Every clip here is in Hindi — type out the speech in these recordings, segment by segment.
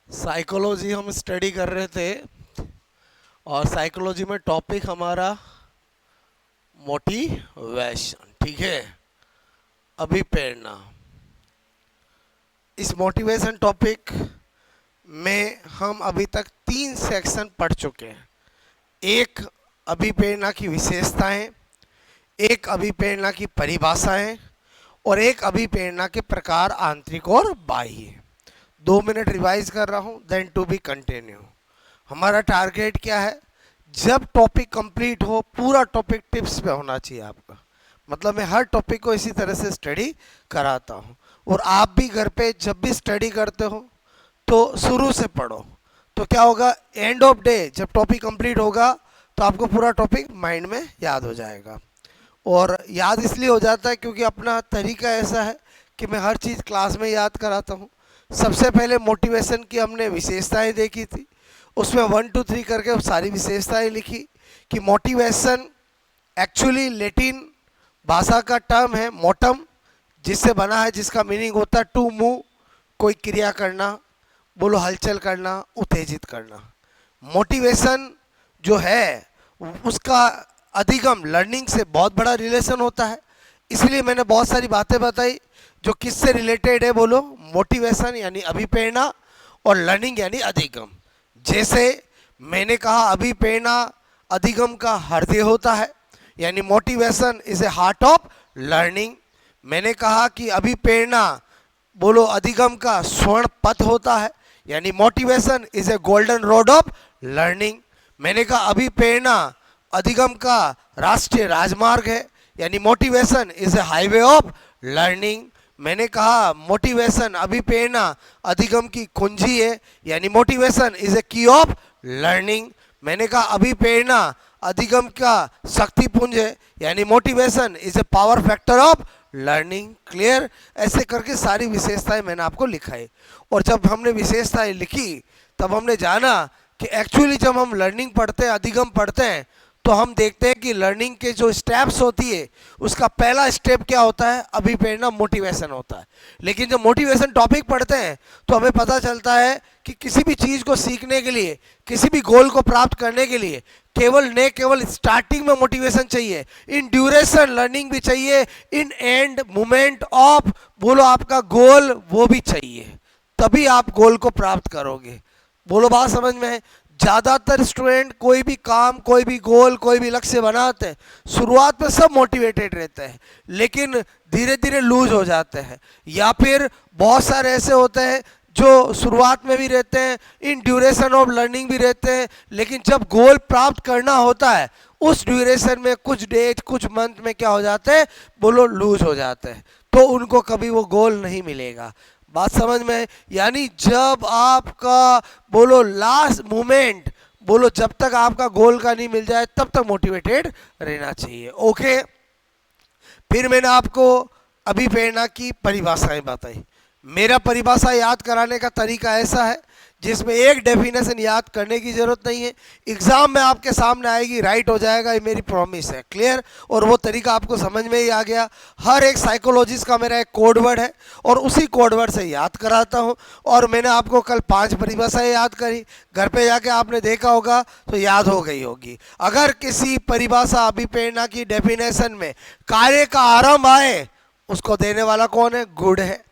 साइकोलॉजी हम स्टडी कर रहे थे और साइकोलॉजी में टॉपिक हमारा मोटिवेशन, ठीक है। अभिप्रेरणा। इस मोटिवेशन टॉपिक में हम अभी तक 3 सेक्शन पढ़ चुके हैं। एक अभिप्रेरणा की विशेषताएं, एक अभिप्रेरणा की परिभाषाएं और एक अभिप्रेरणा के प्रकार आंतरिक और बाह्य। 2 मिनट रिवाइज कर रहा हूं, देन टू बी कंटिन्यू। हमारा टारगेट क्या है? जब टॉपिक कंप्लीट हो, पूरा टॉपिक टिप्स पे होना चाहिए आपका। मतलब मैं हर टॉपिक को इसी तरह से स्टडी कराता हूँ और आप भी घर पे जब भी स्टडी करते हो तो शुरू से पढ़ो। तो क्या होगा, एंड ऑफ डे जब टॉपिक कंप्लीट होगा तो आपको पूरा टॉपिक माइंड में याद हो जाएगा। और याद इसलिए हो जाता है क्योंकि अपना तरीका ऐसा है कि मैं हर चीज़ क्लास में याद कराता हूँ। सबसे पहले मोटिवेशन की हमने विशेषताएं देखी थी, उसमें 1 2 3 करके सारी विशेषताएं लिखी कि मोटिवेशन एक्चुअली लैटिन भाषा का टर्म है मोटम, जिससे बना है, जिसका मीनिंग होता है टू मूव, कोई क्रिया करना, बोलो हलचल करना, उत्तेजित करना। मोटिवेशन जो है उसका अधिगम लर्निंग से बहुत बड़ा रिलेशन होता है। इसलिए मैंने बहुत सारी बातें बताई जो किससे रिलेटेड है, बोलो मोटिवेशन यानी अभिप्रेरणा और लर्निंग यानी अधिगम। जैसे मैंने कहा अभिप्रेरणा अधिगम का हृदय होता है, यानी motivation is a heart of learning. मैंने कहा कि अभिप्रेरणा बोलो अधिगम का स्वर्ण पथ होता है, यानी motivation is a golden road of learning. मैंने कहा अभिप्रेरणा अधिगम का राष्ट्रीय राजमार्ग है, यानी motivation is a highway of learning. मैंने कहा मोटिवेशन अभिप्रेरणा अधिगम की कुंजी है, यानी मोटिवेशन इज ए की ऑफ लर्निंग। मैंने कहा अभिप्रेरणा अधिगम का शक्ति पुंज है, यानी motivation is a power factor of learning. Clear? ऐसे करके सारी विशेषताएं मैंने आपको लिखाई। और जब हमने विशेषताएं लिखी तब हमने जाना कि एक्चुअली जब हम लर्निंग पढ़ते हैं, अधिगम पढ़ते हैं, तो हम देखते हैं कि लर्निंग के जो स्टेप्स होती है उसका पहला स्टेप क्या होता है? अभिप्रेरणा, मोटिवेशन होता है। लेकिन जब मोटिवेशन टॉपिक पढ़ते हैं तो हमें पता चलता है कि किसी भी चीज़ को सीखने के लिए, किसी भी गोल को प्राप्त करने के लिए केवल स्टार्टिंग में मोटिवेशन चाहिए, इन ड्यूरेशन लर्निंग भी चाहिए, इन एंड मोमेंट ऑफ बोलो आपका गोल वो भी चाहिए, तभी आप गोल को प्राप्त करोगे। बोलो बात समझ में है? ज़्यादातर स्टूडेंट कोई भी काम, कोई भी गोल, कोई भी लक्ष्य बनाते हैं, शुरुआत में सब मोटिवेटेड रहते हैं, लेकिन धीरे धीरे लूज हो जाते हैं। या फिर बहुत सारे ऐसे होते हैं जो शुरुआत में भी रहते हैं, इन ड्यूरेशन ऑफ लर्निंग भी रहते हैं, लेकिन जब गोल प्राप्त करना होता है उस ड्यूरेशन में कुछ डेज, कुछ मंथ में क्या हो जाते हैं, बोलो लूज हो जाते हैं, तो उनको कभी वो गोल नहीं मिलेगा। बात समझ में? यानी जब आपका बोलो लास्ट मोमेंट, बोलो जब तक आपका गोल का नहीं मिल जाए तब तक मोटिवेटेड रहना चाहिए। ओके, फिर मैंने आपको अभिप्रेरणा की परिभाषाएं बताई। मेरा परिभाषा याद कराने का तरीका ऐसा है जिसमें एक डेफिनेशन याद करने की जरूरत नहीं है, एग्जाम में आपके सामने आएगी, राइट हो जाएगा, ये मेरी प्रॉमिस है। क्लियर? और वो तरीका आपको समझ में ही आ गया। हर एक साइकोलॉजिस्ट का मेरा एक कोड वर्ड है और उसी कोड वर्ड से याद कराता हूँ। और मैंने आपको कल 5 परिभाषाएं याद करी, घर पे जाके आपने देखा होगा तो याद हो गई होगी। अगर किसी परिभाषा अभिप्रेरणा की डेफिनेशन में कार्य का आरंभ आए, उसको देने वाला कौन है? गुड है।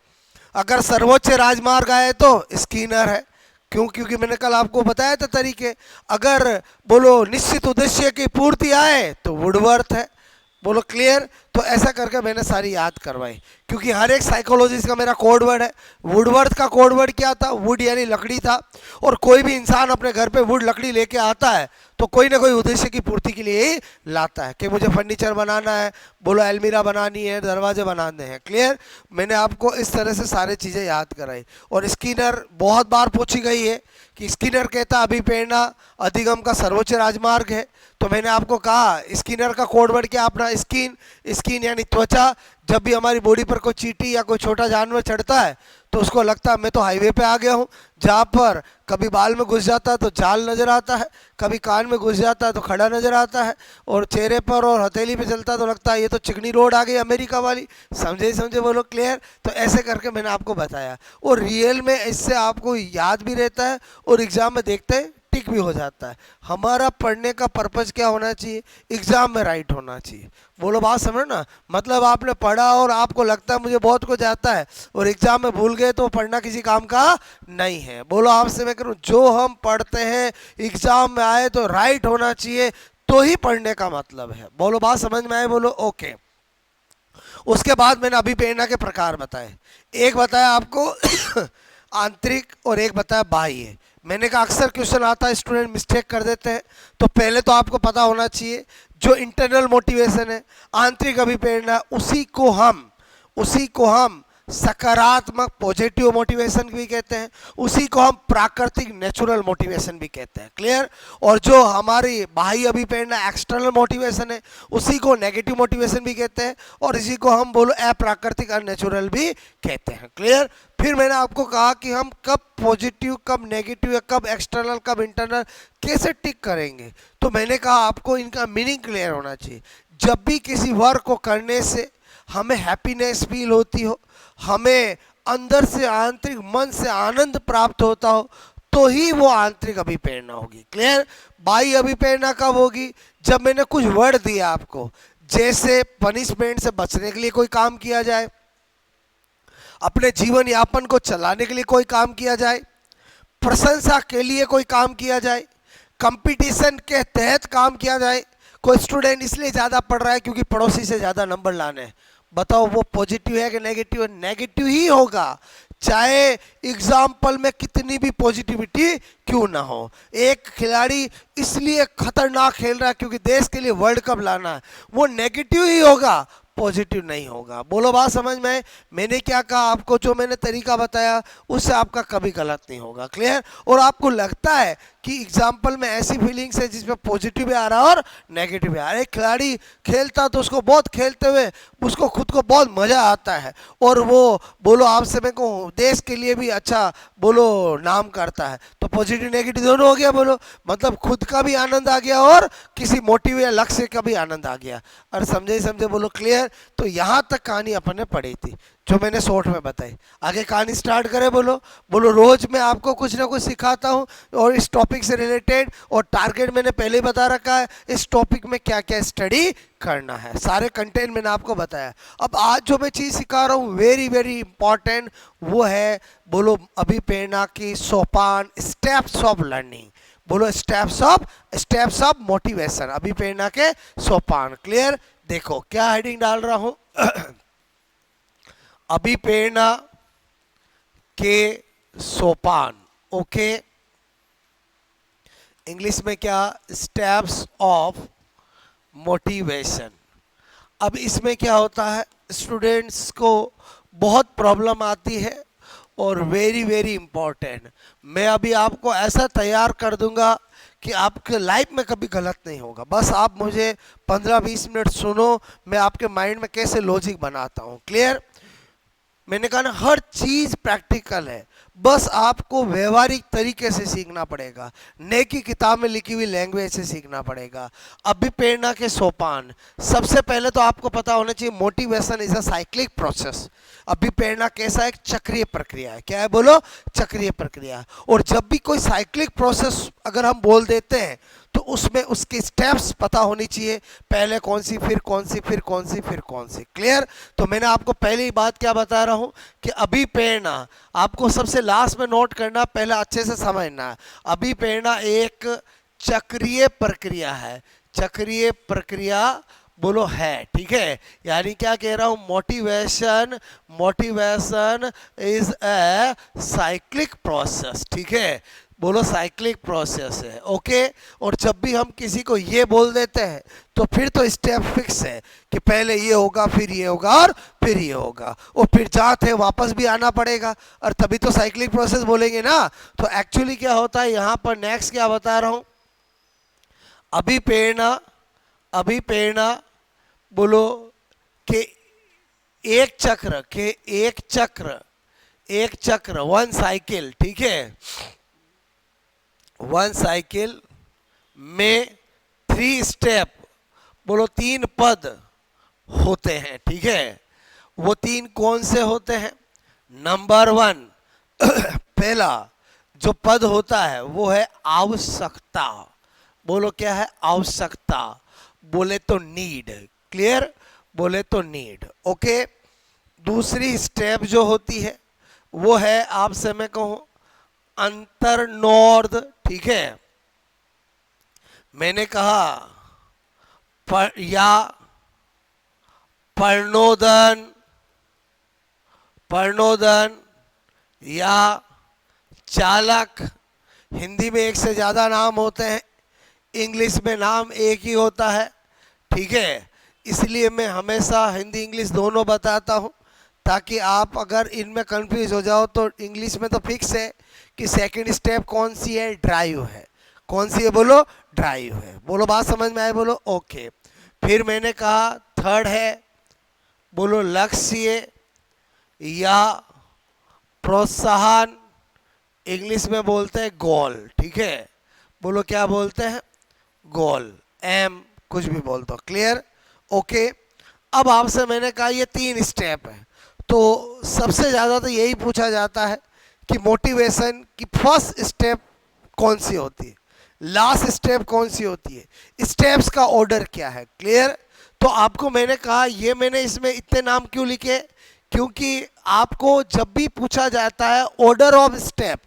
अगर सर्वोच्च राजमार्ग आए तो स्किनर है। क्यों? क्योंकि मैंने कल आपको बताया था तरीके। अगर बोलो निश्चित उद्देश्य की पूर्ति आए तो वुडवर्थ है। बोलो क्लियर? तो ऐसा करके मैंने सारी याद करवाई, क्योंकि हर एक साइकोलॉजिस्ट का मेरा कोड वर्ड है। वुडवर्थ का कोड वर्ड क्या था? वुड यानी लकड़ी था। और कोई भी इंसान अपने घर पे वुड लकड़ी लेके आता है तो कोई ना कोई उद्देश्य की पूर्ति के लिए ही लाता है कि मुझे फर्नीचर बनाना है, बोलो अलमीरा बनानी है, दरवाजे बनाने हैं। क्लियर? मैंने आपको इस तरह से सारी चीज़ें याद कराई। और स्किनर बहुत बार पूछी गई है कि स्किनर कहता अभिप्रेरणा अधिगम का सर्वोच्च राजमार्ग है। तो मैंने आपको कहा स्किनर का कोड वर्ड क्या? अपना स्किन, स्किन यानी त्वचा। जब भी हमारी बॉडी पर कोई चींटी या कोई छोटा जानवर चढ़ता है तो उसको लगता है मैं तो हाईवे पे आ गया हूँ, जहाँ पर कभी बाल में घुस जाता है तो जाल नज़र आता है, कभी कान में घुस जाता है तो खड़ा नज़र आता है, और चेहरे पर और हथेली पे चलता है तो लगता है ये तो चिकनी रोड आ गई अमेरिका वाली। समझे समझे बोलो, क्लियर? तो ऐसे करके मैंने आपको बताया, और रियल में इससे आपको याद भी रहता है और एग्ज़ाम में देखते हैं टिक भी हो जाता है। हमारा पढ़ने का पर्पज़ क्या होना चाहिए? एग्ज़ाम में राइट होना चाहिए। बोलो, बात समझो ना। मतलब आपने पढ़ा और आपको लगता है मुझे बहुत कुछ आता है, और एग्ज़ाम में भूल गए तो पढ़ना किसी काम का नहीं है। बोलो, आपसे मैं करूँ, जो हम पढ़ते हैं एग्ज़ाम में आए तो राइट होना चाहिए, तो ही पढ़ने का मतलब है। बोलो, बात समझ में आए? बोलो, ओके। उसके बाद मैंने अभी प्रेरणा के प्रकार बताए। एक बताया आपको आंतरिक, और एक बताया बाह्य। मैंने कहा अक्सर क्वेश्चन आता है, स्टूडेंट मिस्टेक कर देते हैं, तो पहले तो आपको पता होना चाहिए जो इंटरनल मोटिवेशन है, आंतरिक अभिप्रेरणा, उसी को हम सकारात्मक पॉजिटिव मोटिवेशन भी कहते हैं, उसी को हम प्राकृतिक नेचुरल मोटिवेशन भी कहते हैं। क्लियर? और जो हमारी बाह्य अभिप्रेरणा एक्सटर्नल मोटिवेशन है, उसी को नेगेटिव मोटिवेशन भी कहते हैं, और इसी को हम बोलो अप्राकृतिक अननेचुरल भी कहते हैं। क्लियर? फिर मैंने आपको कहा कि हम कब पॉजिटिव, कब नेगेटिव, या कब एक्सटर्नल, कब इंटरनल कैसे टिक करेंगे। तो मैंने कहा आपको इनका मीनिंग क्लियर होना चाहिए। जब भी किसी वर्क को करने से हमें हैप्पीनेस फील होती हो, हमें अंदर से आंतरिक मन से आनंद प्राप्त होता हो, तो ही वो आंतरिक अभिप्रेरणा होगी। क्लियर? बाह्य अभिप्रेरणा कब होगी? जब मैंने कुछ वर्ड दिया आपको, जैसे पनिशमेंट से बचने के लिए कोई काम किया जाए, अपने जीवन यापन को चलाने के लिए कोई काम किया जाए, प्रशंसा के लिए कोई काम किया जाए, कंपटीशन के तहत काम किया जाए। कोई स्टूडेंट इसलिए ज़्यादा पढ़ रहा है क्योंकि पड़ोसी से ज़्यादा नंबर लाने हैं। बताओ वो पॉजिटिव है कि नेगेटिव है? नेगेटिव ही होगा, चाहे एग्जाम्पल में कितनी भी पॉजिटिविटी क्यों ना हो। एक खिलाड़ी इसलिए खतरनाक खेल रहा है क्योंकि देश के लिए वर्ल्ड कप लाना है, वो नेगेटिव ही होगा, पॉजिटिव नहीं होगा। बोलो, बात समझ में? मैंने क्या कहा आपको, जो मैंने तरीका बताया उससे आपका कभी गलत नहीं होगा। क्लियर? और आपको लगता है कि एग्जाम्पल में ऐसी फीलिंग्स है जिसमें पॉजिटिव भी आ रहा है और नेगेटिव भी आ रहा है। एक खिलाड़ी खेलता तो उसको बहुत खेलते हुए उसको खुद को बहुत मज़ा आता है, और वो बोलो आपसे मैं कहूँ देश के लिए भी अच्छा बोलो नाम करता है, तो पॉजिटिव नेगेटिव दोनों हो गया। बोलो, मतलब खुद का भी आनंद आ गया और किसी मोटिव या लक्ष्य का भी आनंद आ गया। और समझे समझे? बोलो, क्लियर? तो यहाँ तक कहानी अपन ने पढ़ी थी जो मैंने शॉर्ट में बताई। आगे कहानी स्टार्ट करें। बोलो बोलो, रोज मैं आपको कुछ ना कुछ सिखाता हूँ और इस टॉपिक से रिलेटेड, और टारगेट मैंने पहले ही बता रखा है, इस टॉपिक में क्या क्या स्टडी करना है, सारे कंटेंट मैंने आपको बताया। अब आज जो मैं चीज़ सिखा रहा हूँ वेरी वेरी इंपॉर्टेंट, वो है बोलो अभिप्रेरणा की सोपान, स्टेप्स ऑफ लर्निंग। बोलो, स्टेप्स ऑफ मोटिवेशन, अभिप्रेरणा के सोपान। क्लियर? देखो क्या हेडिंग डाल रहा हूं अभिप्रेरणा के सोपान। ओके, इंग्लिश में क्या? Steps of motivation. अब इसमें क्या होता है, स्टूडेंट्स को बहुत प्रॉब्लम आती है और वेरी वेरी इंपॉर्टेंट। मैं अभी आपको ऐसा तैयार कर दूंगा कि आपके लाइफ में कभी गलत नहीं होगा। बस आप मुझे 15-20 मिनट सुनो, मैं आपके माइंड में कैसे लॉजिक बनाता हूँ। क्लियर? मैंने कहा ना, हर चीज़ प्रैक्टिकल है, बस आपको व्यवहारिक तरीके से सीखना पड़ेगा, ने की किताब में लिखी हुई लैंग्वेज से सीखना पड़ेगा। अभिप्रेरणा के सोपान, सबसे पहले तो आपको पता होना चाहिए motivation is a cyclic process. अभिप्रेरणा कैसा? एक चक्रीय प्रक्रिया है। क्या है? बोलो, चक्रीय प्रक्रिया। और जब भी कोई साइक्लिक प्रोसेस अगर हम बोल देते हैं तो उसमें उसके स्टेप्स पता होनी चाहिए, पहले कौन सी, फिर कौन सी, फिर कौन सी, फिर कौन सी। क्लियर? तो मैंने आपको पहली बात क्या बता रहा हूं कि अभिप्रेरणा आपको सबसे लास्ट में नोट करना, पहले अच्छे से समझना। अभिप्रेरणा एक चक्रीय प्रक्रिया है, चक्रीय प्रक्रिया बोलो है। ठीक है? यानी क्या कह रहा हूं, motivation is a cyclic process. ठीक है? बोलो, साइक्लिक प्रोसेस है। ओके? और जब भी हम किसी को ये बोल देते हैं तो फिर तो स्टेप फिक्स है कि पहले ये होगा, फिर ये होगा, और फिर ये होगा, और फिर जहाँ थे वापस भी आना पड़ेगा, और तभी तो साइक्लिक प्रोसेस बोलेंगे ना। तो एक्चुअली क्या होता है यहाँ पर, नेक्स्ट क्या बता रहा हूँ, अभिप्रेरणा, अभिप्रेरणा बोलो कि एक चक्र एक चक्र, वन साइकिल, ठीक है, वन साइकिल में थ्री स्टेप, बोलो तीन पद होते हैं, ठीक है। वो तीन कौन से होते हैं? नंबर वन पहला जो पद होता है वो है आवश्यकता। बोलो क्या है? आवश्यकता, बोले तो नीड, क्लियर, बोले तो नीड, ओके। दूसरी स्टेप जो होती है वो है, आपसे मैं कहूं, अंतर्नोर्ध, ठीक है। मैंने कहा या पर्णोदन, पर्णोदन या चालक। हिंदी में एक से ज़्यादा नाम होते हैं, इंग्लिश में नाम एक ही होता है, ठीक है। इसलिए मैं हमेशा हिंदी इंग्लिश दोनों बताता हूँ, ताकि आप अगर इनमें कंफ्यूज हो जाओ तो इंग्लिश में तो फिक्स है कि सेकंड स्टेप कौन सी है? ड्राइव है। कौन सी है? बोलो ड्राइव है। बोलो बात समझ में आए? बोलो ओके। फिर मैंने कहा थर्ड है, बोलो लक्ष्य या प्रोत्साहन, इंग्लिश में बोलते हैं गोल, ठीक है। बोलो क्या बोलते हैं? गोल, एम कुछ भी बोल दो, क्लियर, ओके। अब आपसे मैंने कहा ये तीन स्टेप है, तो सबसे ज़्यादा तो यही पूछा जाता है कि मोटिवेशन की फर्स्ट स्टेप कौन सी होती है, लास्ट स्टेप कौन सी होती है, स्टेप्स का ऑर्डर क्या है, क्लियर। तो आपको मैंने कहा, ये मैंने इसमें इतने नाम क्यों लिखे? क्योंकि आपको जब भी पूछा जाता है ऑर्डर ऑफ स्टेप,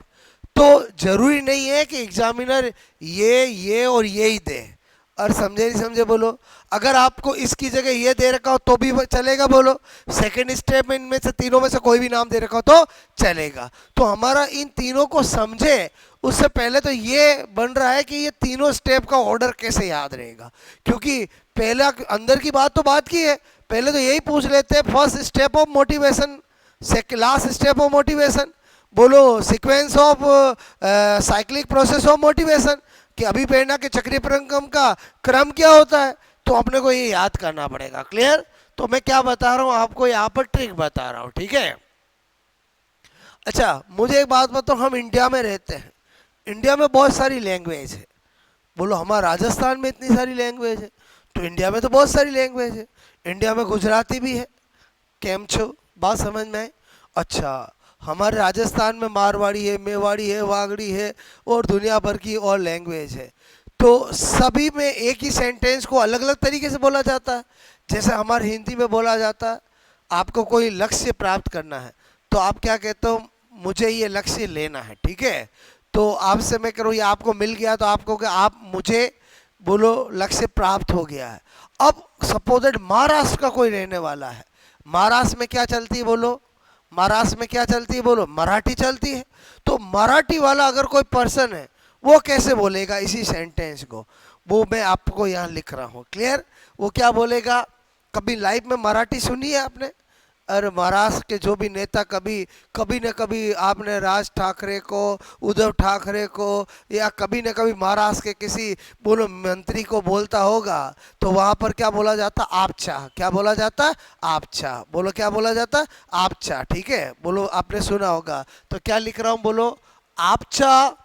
तो जरूरी नहीं है कि एग्जामिनर ये और ये ही दे। और समझे नहीं समझे? बोलो। अगर आपको इसकी जगह ये दे रखा हो तो भी चलेगा, बोलो। सेकंड स्टेप में इनमें से तीनों में से कोई भी नाम दे रखा हो तो चलेगा। तो हमारा इन तीनों को समझे उससे पहले तो ये बन रहा है कि ये तीनों स्टेप का ऑर्डर कैसे याद रहेगा, क्योंकि पहला अंदर की बात तो बात की है, पहले तो यही पूछ लेते हैं first step of motivation, last step of motivation, बोलो sequence of cyclic process of motivation, कि अभिप्रेरणा के चक्रीय परिक्रम का क्रम क्या होता है। तो अपने को ये याद करना पड़ेगा, क्लियर। तो मैं क्या बता रहा हूँ आपको, यहाँ पर ट्रिक बता रहा हूँ, ठीक है। अच्छा मुझे एक बात बताओ, हम इंडिया में रहते हैं, इंडिया में बहुत सारी लैंग्वेज है। बोलो हमारा राजस्थान में इतनी सारी लैंग्वेज है, तो इंडिया में तो बहुत सारी लैंग्वेज है। इंडिया में गुजराती भी है, केम छो, बात समझ में आए? अच्छा, हमारे राजस्थान में मारवाड़ी है, मेवाड़ी है, वागड़ी है, और दुनिया भर की और लैंग्वेज है। तो सभी में एक ही सेंटेंस को अलग अलग तरीके से बोला जाता है। जैसे हमारे हिंदी में बोला जाता है, आपको कोई लक्ष्य प्राप्त करना है तो आप क्या कहते हो? मुझे ये लक्ष्य लेना है, ठीक है। तो आपसे मैं करूँ, ये आपको मिल गया तो आपको क्या, आप मुझे बोलो लक्ष्य प्राप्त हो गया है। अब सपोज दैट महाराष्ट्र का कोई रहने वाला है, महाराष्ट्र में क्या चलती है? बोलो महाराष्ट्र में क्या चलती है? बोलो मराठी चलती है। तो मराठी वाला अगर कोई पर्सन है, वो कैसे बोलेगा इसी सेंटेंस को? वो मैं आपको यहाँ लिख रहा हूँ, क्लियर। वो क्या बोलेगा? कभी लाइफ में मराठी सुनी है आपने? अरे महाराष्ट्र के जो भी नेता, कभी कभी न कभी आपने राज ठाकरे को, उद्धव ठाकरे को, या कभी न कभी महाराष्ट्र के किसी बोलो मंत्री को बोलता होगा, तो वहाँ पर क्या बोला जाता? आपचा। क्या बोला जाता? आपचा। बोलो क्या बोला जाता? आपचा, ठीक है। बोलो आपने सुना होगा। तो क्या लिख रहा हूँ? बोलो आपचा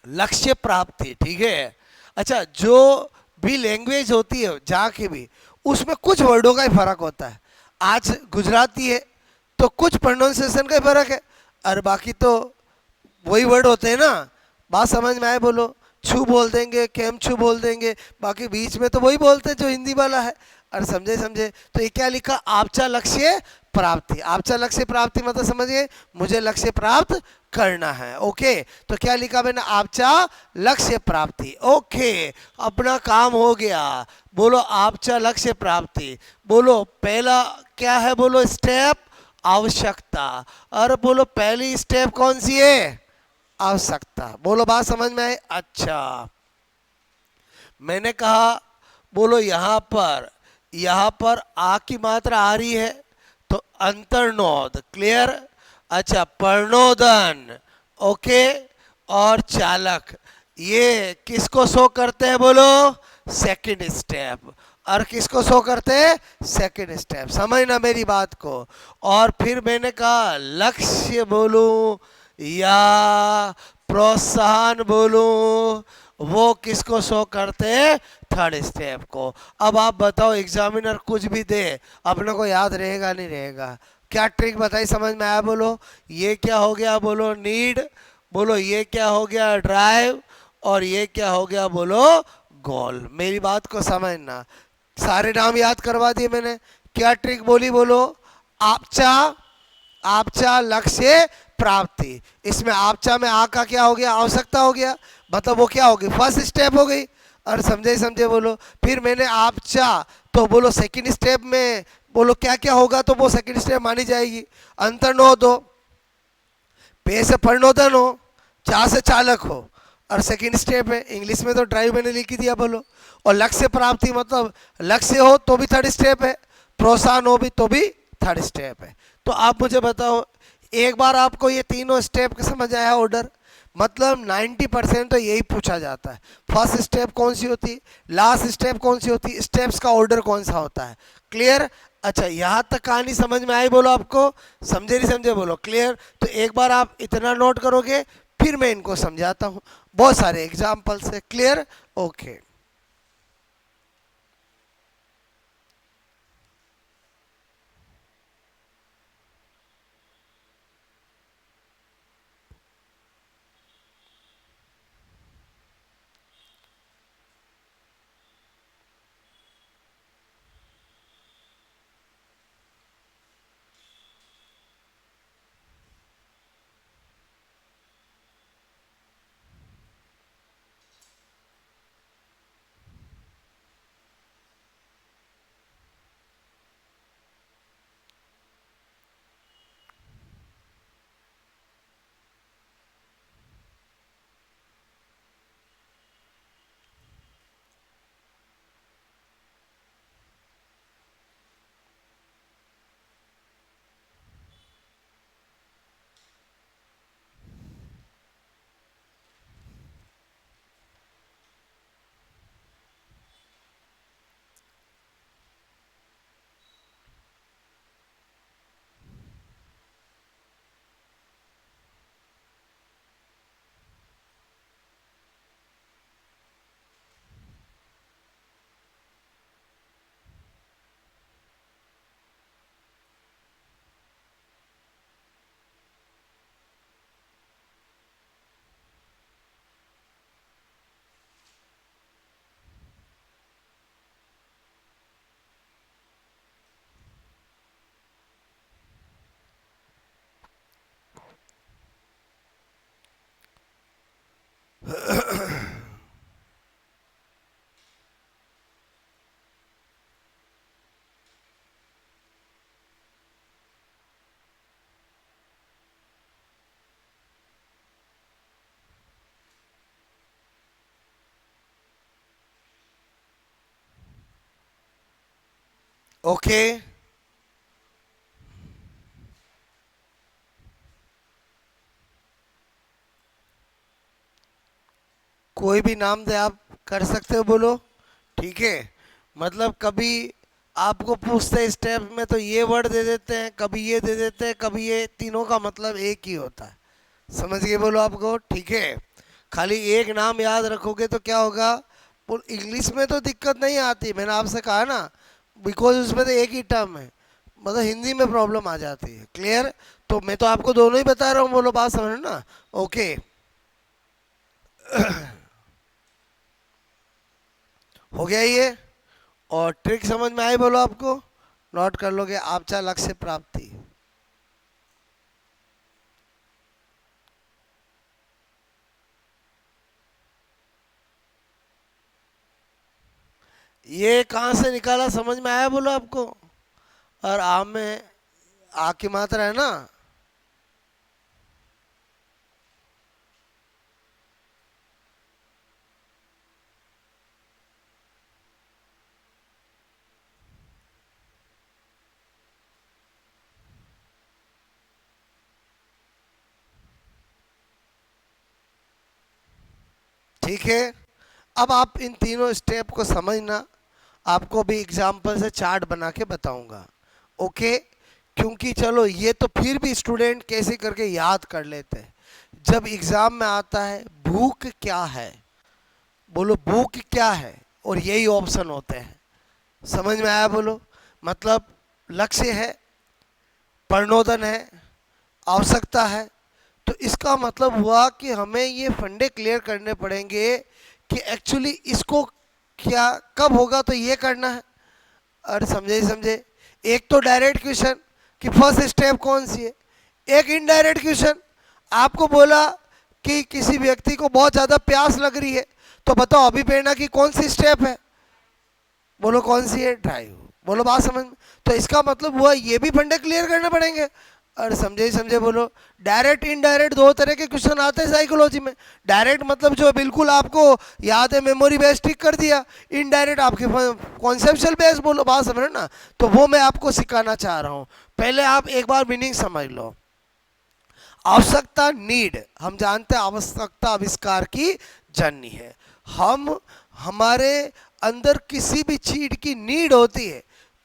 लक्ष्य प्राप्ति, ठीक है। अच्छा, जो भी लैंग्वेज होती है जहाँ की भी, उसमें कुछ वर्डों का ही फर्क होता है। आज गुजराती है तो कुछ प्रोनाउंसिएशन का ही फर्क है, और बाकी तो वही वर्ड होते हैं ना। बात समझ में आए? बोलो छू बोल देंगे, केम छू बोल देंगे, बाकी बीच में तो वही बोलते हैं जो हिंदी वाला है। और समझे समझे? तो ये क्या लिखा? आपचा लक्ष्य प्राप्ति। आपचा लक्ष्य प्राप्ति मतलब समझिए, मुझे लक्ष्य प्राप्त करना है, ओके। तो क्या लिखा मैंने? आपचा लक्ष्य प्राप्ति, ओके। अपना काम हो गया। बोलो आपचा लक्ष्य प्राप्ति। बोलो पहला क्या है? बोलो स्टेप आवश्यकता। और बोलो पहली स्टेप कौन सी है? आवश्यकता। बोलो बात समझ में आए? अच्छा, मैंने कहा बोलो यहाँ पर आ की मात्रा आ रही है तो अंतर्नोद, क्लियर। अच्छा, पर्णोदन, ओके, और चालक, ये किसको शो करते हैं? बोलो सेकंड स्टेप। और किसको शो करते हैं? Second step. समझना मेरी बात को। और फिर मैंने कहा लक्ष्य बोलूं या प्रोत्साहन बोलूं, वो किसको शो करते हैं? थर्ड स्टेप को। अब आप बताओ, एग्जामिनर कुछ भी दे, अपने को याद रहेगा नहीं रहेगा? क्या ट्रिक बताई, समझ में आया? बोलो ये क्या हो गया? बोलो नीड। बोलो ये क्या हो गया? ड्राइव। और ये क्या हो गया? बोलो गोल। मेरी बात को समझना। सारे नाम याद करवा दिए मैंने। क्या ट्रिक बोली? बोलो आपचा। आपचा लक्ष्य प्राप्ति। इसमें आपचा में आ का क्या हो गया? आवश्यकता हो गया। मतलब वो क्या होगी? फर्स्ट स्टेप हो गई। और समझे समझे बोलो। फिर मैंने आपचा, तो बोलो सेकंड स्टेप में बोलो क्या क्या होगा, तो वो सेकंड स्टेप मानी जाएगी। अंतर नो दो, पे से प्रणोदन हो, चा से चालक हो। और सेकंड स्टेप है, इंग्लिश में तो ड्राइव मैंने लिख ही दिया बोलो। और लक्ष्य प्राप्ति मतलब लक्ष्य हो तो भी थर्ड स्टेप है, प्रोत्साहन हो भी तो भी थर्ड स्टेप है। तो आप मुझे बताओ, एक बार आपको ये तीनों स्टेप समझ आया ऑर्डर? मतलब 90% तो यही पूछा जाता है। फर्स्ट स्टेप कौन सी होती, लास्ट स्टेप कौन सी होती, स्टेप्स का ऑर्डर कौन सा होता है। क्लियर? अच्छा, यहाँ तक कहानी समझ में आई? बोलो आपको समझे नहीं समझे? बोलो क्लियर। तो एक बार आप इतना नोट करोगे, फिर मैं इनको समझाता हूँ बहुत सारे एग्जाम्पल से। क्लियर? ओके। ओके। कोई भी नाम दे आप कर सकते हो, बोलो। ठीक है। मतलब कभी आपको पूछते हैं स्टेप में तो ये वर्ड दे देते हैं, कभी ये दे देते हैं, कभी ये, तीनों का मतलब एक ही होता है। समझ गए? बोलो आपको। ठीक है। खाली एक नाम याद रखोगे तो क्या होगा? इंग्लिश में तो दिक्कत नहीं आती, मैंने आपसे कहा ना, बिकॉज उसमें तो एक ही टर्म है। मतलब हिंदी में प्रॉब्लम आ जाती है। क्लियर? तो मैं तो आपको दोनों ही बता रहा हूँ, बोलो बात समझ ना। ओके। हो गया ये? और ट्रिक समझ में आई? बोलो आपको। नोट कर लोगे आपका लक्ष्य प्राप्ति। ये कहाँ से निकाला, समझ में आया? बोलो आपको। और आम में आ की मात्रा है ना। ठीक है। अब आप इन तीनों स्टेप को समझना। आपको भी एग्जाम्पल से चार्ट बना के बताऊंगा। ओके, क्योंकि चलो ये तो फिर भी स्टूडेंट कैसे करके याद कर लेते हैं। जब एग्जाम में आता है भूख क्या है, बोलो भूख क्या है, और यही ऑप्शन होते हैं। समझ में आया? बोलो, मतलब लक्ष्य है, प्रणोदन है, आवश्यकता है। तो इसका मतलब हुआ कि हमें ये फंडे क्लियर करने पड़ेंगे कि एक्चुअली इसको क्या कब होगा तो ये करना है। और समझे समझे, एक तो डायरेक्ट क्वेश्चन कि फर्स्ट स्टेप कौन सी है, एक इनडायरेक्ट क्वेश्चन आपको बोला कि किसी व्यक्ति को बहुत ज़्यादा प्यास लग रही है, तो बताओ अभी प्रेरणा की कौन सी स्टेप है, बोलो कौन सी है, ड्राइव। बोलो बात समझ में? तो इसका मतलब हुआ ये भी फंडे क्लियर करने पड़ेंगे। और समझे समझे, बोलो डायरेक्ट इनडायरेक्ट दो तरह के क्वेश्चन आते हैं साइकोलॉजी में। डायरेक्ट मतलब जो बिल्कुल आपको याद है, मेमोरी बेस्ड टिक कर दिया। इनडायरेक्ट आपके कॉन्सेप्चुअल बेस्ड, बोलो बात समझ ना। तो वो मैं आपको सिखाना चाह रहा हूँ। पहले आप एक बार मीनिंग समझ लो। आवश्यकता, नीड, हम जानते हैं आवश्यकता आविष्कार की जननी है। हम हमारे अंदर किसी भी चीज की नीड होती है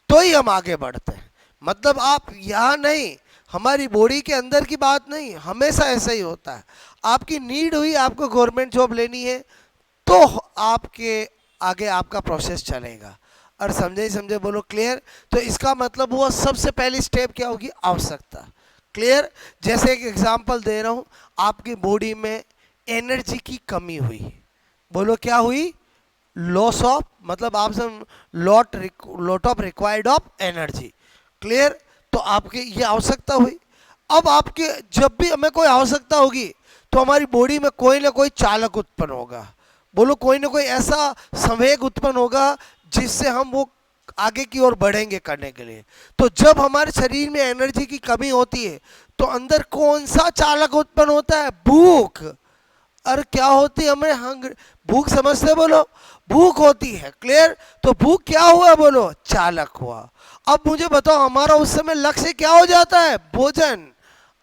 तो ही हम आगे बढ़ते हैं। मतलब आप यहाँ नहीं, हमारी बॉडी के अंदर की बात नहीं, हमेशा ऐसा ही होता है। आपकी नीड हुई, आपको गवर्नमेंट जॉब लेनी है, तो आपके आगे आपका प्रोसेस चलेगा। और समझे ही समझे, बोलो क्लियर। तो इसका मतलब हुआ सबसे पहली स्टेप क्या होगी, आवश्यकता। क्लियर? जैसे एक एग्जांपल दे रहा हूँ, आपकी बॉडी में एनर्जी की कमी हुई, बोलो क्या हुई, लॉस ऑफ, मतलब आप सब lot of required of energy. Clear? तो आपकी ये आवश्यकता हुई। अब आपके जब भी हमें कोई आवश्यकता होगी तो हमारी बॉडी में कोई ना कोई चालक उत्पन्न होगा, बोलो कोई ना कोई ऐसा संवेग उत्पन्न होगा जिससे हम वो आगे की ओर बढ़ेंगे करने के लिए। तो जब हमारे शरीर में एनर्जी की कमी होती है तो अंदर कौन सा चालक उत्पन्न होता है, भूख। और क्या होती है, हमें भूख समझते, बोलो भूख होती है। क्लियर? तो भूख क्या हुआ, बोलो चालक हुआ। अब मुझे बताओ हमारा उस समय लक्ष्य क्या हो जाता है, भोजन।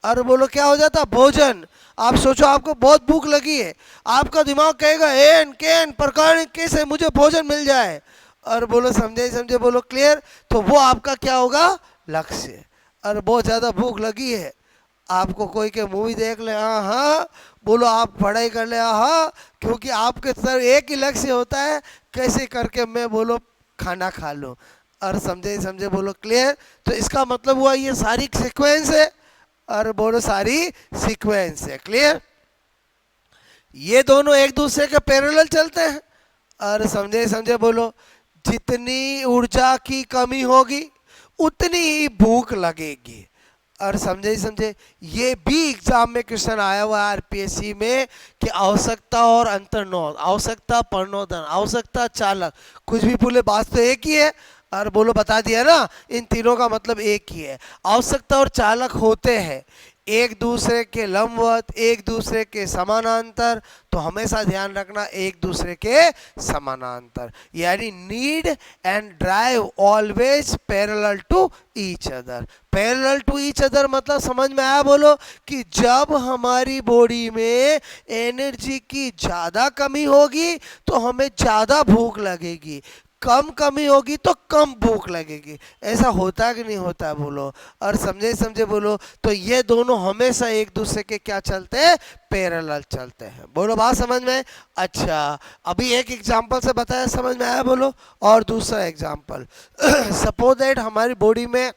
और बोलो क्या हो जाता है, भोजन। आप सोचो आपको बहुत भूख लगी है, आपका दिमाग कहेगा एन कैन प्रकार कैसे मुझे भोजन मिल जाए। और बोलो समझे समझे, बोलो क्लियर। तो वो आपका क्या होगा, लक्ष्य। और बहुत ज़्यादा भूख लगी है, आपको कोई के मूवी देख ले, हाँ हाँ, बोलो आप पढ़ाई कर ले, हाँ, क्योंकि आपके सर एक ही लक्ष्य होता है, कैसे करके मैं बोलो खाना खा लूँ। और समझे समझे, बोलो क्लियर। तो इसका मतलब हुआ ये सारी सीक्वेंस है, और बोलो सारी सीक्वेंस है। क्लियर? ये दोनों एक दूसरे के पैरेलल चलते हैं। और समझे समझे, बोलो जितनी ऊर्जा की कमी होगी उतनी ही भूख लगेगी। और समझे समझे, ये भी एग्जाम में क्वेश्चन आया हुआ है आरपीएससी में कि आवश्यकता और अंतर्नोद, आवश्यकता प्रणोदन, आवश्यकता चालक, कुछ भी बोले बात तो एक ही है। और बोलो बता दिया ना, इन तीनों का मतलब एक ही है। आवश्यकता और चालक होते हैं एक दूसरे के लंबवत, एक दूसरे के समानांतर। तो हमेशा ध्यान रखना एक दूसरे के समानांतर, यानी need and drive always parallel to each other. Parallel to each other मतलब समझ में आया, बोलो कि जब हमारी बॉडी में एनर्जी की ज़्यादा कमी होगी तो हमें ज़्यादा भूख लगेगी, कम कमी होगी तो कम भूख लगेगी। ऐसा होता है कि नहीं होता है, बोलो। और समझे समझे, बोलो। तो ये दोनों हमेशा एक दूसरे के क्या चलते हैं, पैरेलल चलते हैं। बोलो बात समझ में? अच्छा, अभी एक एग्जांपल से बताया, समझ में आया, बोलो। और दूसरा एग्जांपल, सपोज दैट हमारी बॉडी में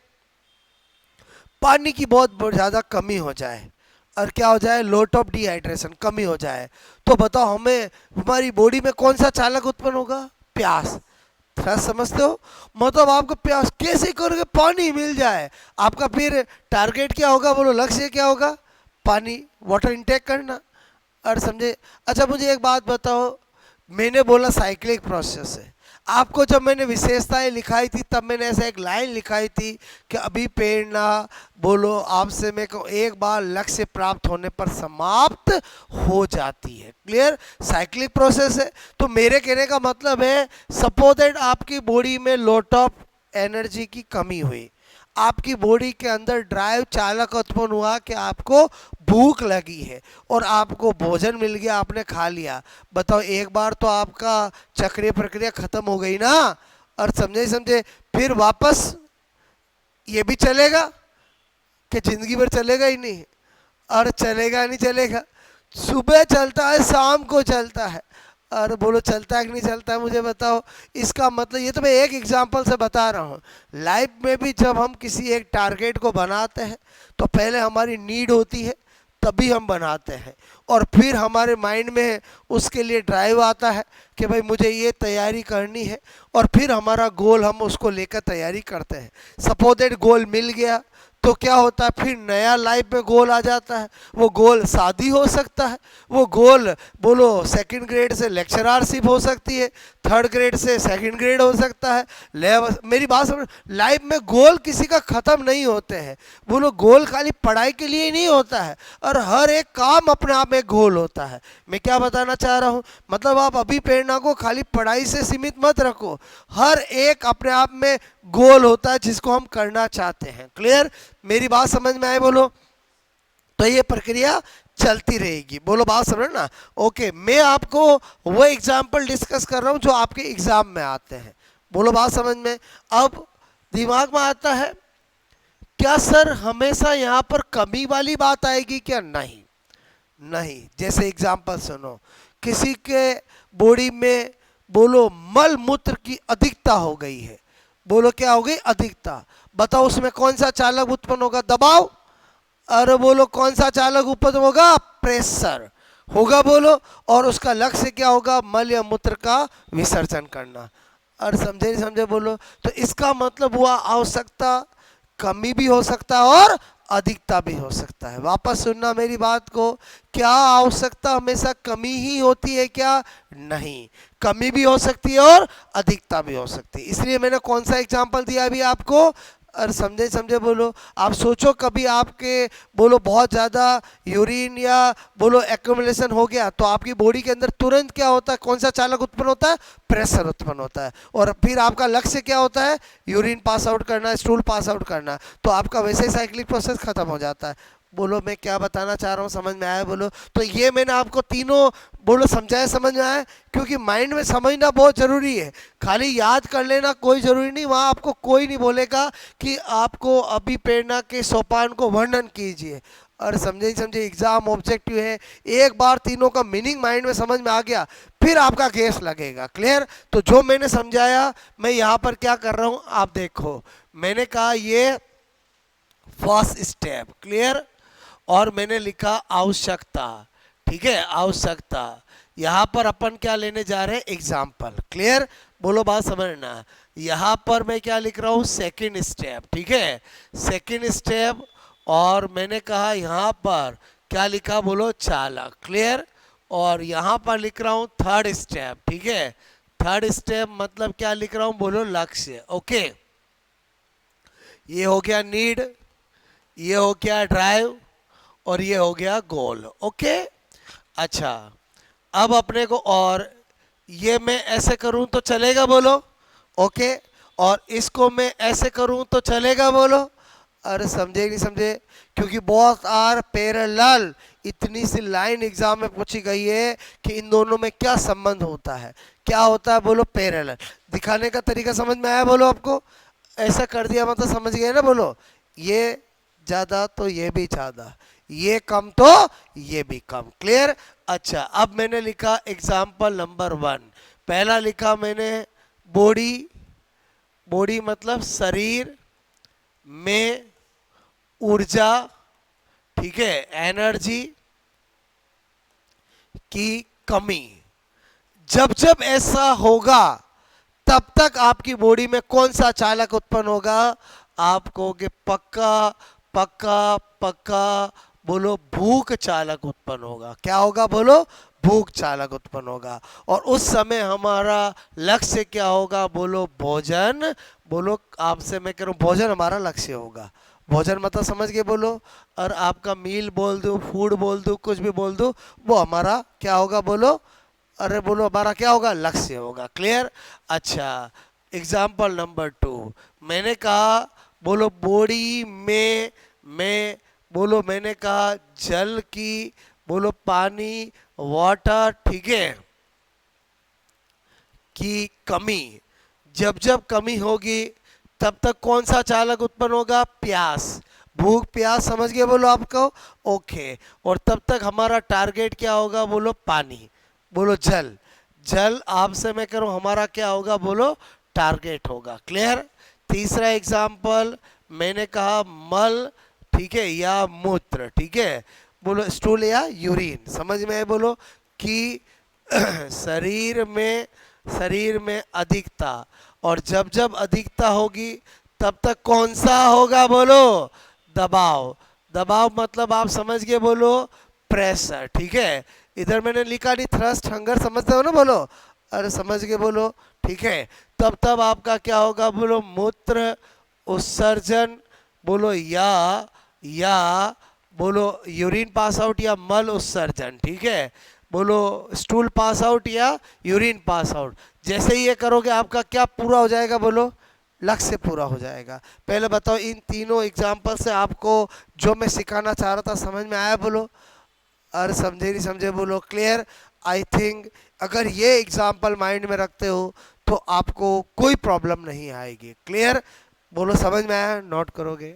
पानी की बहुत ज़्यादा कमी हो जाए, और क्या हो जाए, लोट ऑफ डिहाइड्रेशन, कमी हो जाए। तो बताओ हमें हमारी बॉडी में कौन सा चालक उत्पन्न होगा, प्यास। थोड़ा समझते हो? मतलब आपको प्यास कैसे करके पानी मिल जाए, आपका फिर टारगेट क्या होगा, बोलो लक्ष्य क्या होगा, पानी, वाटर इनटेक करना। और समझे? अच्छा मुझे एक बात बताओ, मैंने बोला साइक्लिक प्रोसेस है, आपको जब मैंने विशेषताएं लिखाई थी तब मैंने ऐसा एक लाइन लिखाई थी कि अभी प्रेरणा, बोलो आपसे मैं कहूँ, एक बार लक्ष्य प्राप्त होने पर समाप्त हो जाती है। क्लियर? साइक्लिक प्रोसेस है। तो मेरे कहने का मतलब है, सपोज दैट आपकी बॉडी में लॉट ऑफ एनर्जी की कमी हुई, आपकी बॉडी के अंदर ड्राइव चालक उत्पन्न हुआ कि आपको भूख लगी है और आपको भोजन मिल गया, आपने खा लिया। बताओ एक बार तो आपका चक्रीय प्रक्रिया खत्म हो गई ना। और समझे समझे, फिर वापस ये भी चलेगा कि जिंदगी भर चलेगा ही नहीं, और चलेगा नहीं चलेगा, सुबह चलता है शाम को चलता है। और बोलो चलता है कि नहीं चलता है, मुझे बताओ। इसका मतलब, ये तो मैं एक एग्जांपल से बता रहा हूँ। लाइफ में भी जब हम किसी एक टारगेट को बनाते हैं तो पहले हमारी नीड होती है, तभी हम बनाते हैं, और फिर हमारे माइंड में उसके लिए ड्राइव आता है कि भाई मुझे ये तैयारी करनी है, और फिर हमारा गोल हम उसको लेकर तैयारी करते हैं। सपोज दैट गोल मिल गया तो क्या होता है, फिर नया लाइफ में गोल आ जाता है। वो गोल शादी हो सकता है, वो गोल बोलो सेकंड ग्रेड से लेक्चररशिप हो सकती है, थर्ड ग्रेड से सेकंड ग्रेड हो सकता है, लेवल। मेरी बात समझ, लाइफ में गोल किसी का ख़त्म नहीं होते हैं। बोलो गोल खाली पढ़ाई के लिए ही नहीं होता है, और हर एक काम अपने आप में गोल होता है। मैं क्या बताना चाह रहा हूँ, मतलब आप अभी प्रेरणा को खाली पढ़ाई से सीमित मत रखो, हर एक अपने आप में गोल होता है जिसको हम करना चाहते हैं। क्लियर? मेरी बात समझ में आए बोलो? तो ये प्रक्रिया चलती रहेगी। बोलो बात समझ ना? ओके, मैं आपको वो एग्जाम्पल डिस्कस कर रहा हूँ जो आपके एग्जाम में आते हैं। बोलो बात समझ में? अब दिमाग में आता है, क्या सर हमेशा यहाँ पर कमी वाली बात आएगी क्या? नहीं नहीं। जैसे एग्जाम्पल सुनो, किसी के बॉडी में बोलो मल मूत्र की अधिकता हो गई है। बोलो क्या हो गई? अधिकता। बताओ उसमें कौन सा चालक उत्पन्न होगा? दबाव। और बोलो कौन सा चालक उत्पन्न होगा? प्रेशर होगा। बोलो, और उसका लक्ष्य क्या होगा? मल या मूत्र का विसर्जन करना। और समझे नहीं समझे? बोलो। तो इसका मतलब हुआ आवश्यकता कमी भी हो सकता है और अधिकता भी हो सकता है। वापस सुनना मेरी बात को, क्या आवश्यकता हमेशा कमी ही होती है क्या? नहीं, कमी भी हो सकती है और अधिकता भी हो सकती है। इसलिए मैंने कौन सा एग्जांपल दिया अभी आपको? और समझे समझे? बोलो। आप सोचो कभी आपके बोलो बहुत ज़्यादा यूरिन या बोलो एक्यूमुलेशन हो गया तो आपकी बॉडी के अंदर तुरंत क्या होता है? कौन सा चालक उत्पन्न होता है? प्रेशर उत्पन्न होता है। और फिर आपका लक्ष्य क्या होता है? यूरिन पास आउट करना, स्टूल पास आउट करना। तो आपका वैसे ही साइक्लिक प्रोसेस खत्म हो जाता है। बोलो मैं क्या बताना चाह रहा हूँ, समझ में आया? बोलो। तो ये मैंने आपको तीनों बोलो समझाया, समझ में आया? क्योंकि माइंड में समझना बहुत जरूरी है, खाली याद कर लेना कोई जरूरी नहीं। वहाँ आपको कोई नहीं बोलेगा कि आपको अभी प्रेरणा के सोपान को वर्णन कीजिए। और समझे समझे, एग्जाम ऑब्जेक्टिव है, एक बार तीनों का मीनिंग माइंड में समझ में आ गया फिर आपका गैस लगेगा। क्लियर? तो जो मैंने समझाया मैं यहाँ पर क्या कर रहा हूँ आप देखो। मैंने कहा ये फर्स्ट स्टेप। क्लियर? और मैंने लिखा आवश्यकता। ठीक है, आवश्यकता। यहाँ पर अपन क्या लेने जा रहे हैं? एग्जाम्पल। क्लियर? बोलो बात समझना। यहाँ पर मैं क्या लिख रहा हूँ? Second step. ठीक है, सेकंड स्टेप। और मैंने कहा यहाँ पर क्या लिखा? बोलो चालक। क्लियर? और यहाँ पर लिख रहा हूँ थर्ड स्टेप। ठीक है, थर्ड स्टेप मतलब क्या लिख रहा हूँ? बोलो लक्ष्य। ओके, ये हो गया नीड, ये हो गया ड्राइव, और ये हो गया गोल। ओके, अच्छा। अब अपने को, और ये मैं ऐसे करूं तो चलेगा? बोलो। ओके, और इसको मैं ऐसे करूं तो चलेगा? बोलो। अरे समझे नहीं समझे? क्योंकि बोथ आर पैरेलल, इतनी सी लाइन एग्जाम में पूछी गई है कि इन दोनों में क्या संबंध होता है? क्या होता है? बोलो पैरेलल। दिखाने का तरीका समझ में आया? बोलो आपको ऐसा कर दिया मतलब समझ गए ना? बोलो, ये ज़्यादा तो ये भी ज़्यादा, ये कम तो ये भी कम। क्लियर? अच्छा, अब मैंने लिखा एग्जाम्पल नंबर 1। पहला लिखा मैंने बॉडी। बॉडी मतलब शरीर में ऊर्जा, ठीक है, एनर्जी की कमी। जब जब ऐसा होगा तब तक आपकी बॉडी में कौन सा चालक उत्पन्न होगा? आप कहोगे पक्का पक्का पक्का। बोलो भूख चालक उत्पन्न होगा। क्या होगा? बोलो भूख चालक उत्पन्न होगा। और उस समय हमारा लक्ष्य क्या होगा? बोलो भोजन। बोलो, आपसे मैं कह रहा हूँ भोजन हमारा लक्ष्य होगा। भोजन मतलब समझ गए? बोलो। और आपका मील बोल दूँ, फूड बोल दूँ, कुछ भी बोल दूँ, वो हमारा क्या होगा? बोलो। अरे बोलो हमारा क्या होगा? लक्ष्य होगा। क्लियर? अच्छा, एग्जाम्पल नंबर 2 मैंने कहा बोलो बॉडी में मैं बोलो मैंने कहा जल की, बोलो पानी, वाटर, ठीक है, की कमी। जब जब कमी होगी तब तक कौन सा चालक उत्पन्न होगा? प्यास। भूख प्यास समझ गए बोलो आपको? ओके। और तब तक हमारा टारगेट क्या होगा? बोलो पानी। बोलो जल। जल आपसे मैं करूं हमारा क्या होगा? बोलो टारगेट होगा। क्लियर? तीसरा एग्जाम्पल मैंने कहा मल, ठीक है, या मूत्र, ठीक है, बोलो स्टूल या यूरिन। समझ में है बोलो कि शरीर में अधिकता, और जब जब अधिकता होगी तब तक कौन सा होगा? बोलो दबाव। दबाव मतलब आप समझ गए बोलो प्रेशर, ठीक है। इधर मैंने लिखा नहीं थ्रस्ट हंगर, समझते हो ना? बोलो अरे समझ गए बोलो, ठीक है। तब तब आपका क्या होगा? बोलो मूत्र उत्सर्जन, बोलो या बोलो यूरिन पास आउट या मल उत्सर्जन, ठीक है। बोलो स्टूल पास आउट या यूरिन पास आउट। जैसे ही ये करोगे आपका क्या पूरा हो जाएगा? बोलो लक्ष्य पूरा हो जाएगा। पहले बताओ इन तीनों एग्जाम्पल से आपको जो मैं सिखाना चाह रहा था समझ में आया? बोलो अरे समझे नहीं समझे? बोलो क्लियर? आई थिंक अगर ये एग्जाम्पल माइंड में रखते हो तो आपको कोई प्रॉब्लम नहीं आएगी। क्लियर? बोलो समझ में आया? नोट करोगे?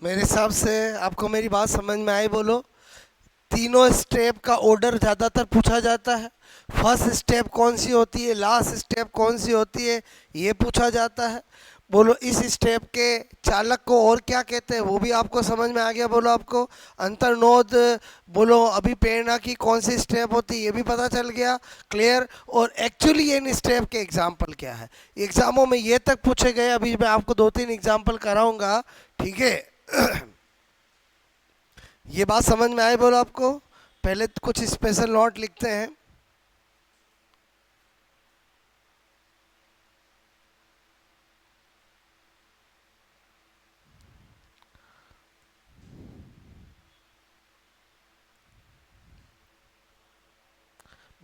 मेरे हिसाब से आपको मेरी बात समझ में आई? बोलो तीनों स्टेप का ऑर्डर ज़्यादातर पूछा जाता है। फर्स्ट स्टेप कौन सी होती है, लास्ट स्टेप कौन सी होती है, ये पूछा जाता है। बोलो इस स्टेप के चालक को और क्या कहते हैं वो भी आपको समझ में आ गया? बोलो आपको अंतर्नोद, बोलो अभिप्रेरणा की कौन सी स्टेप होती है ये भी पता चल गया। क्लियर? और एक्चुअली इन स्टेप के एग्जाम्पल क्या है एग्जामों में ये तक पूछे गए। अभी मैं आपको 2-3 एग्जाम्पल कराऊंगा, ठीक है। ये बात समझ में आई? बोलो आपको पहले तो कुछ स्पेशल नोट लिखते हैं।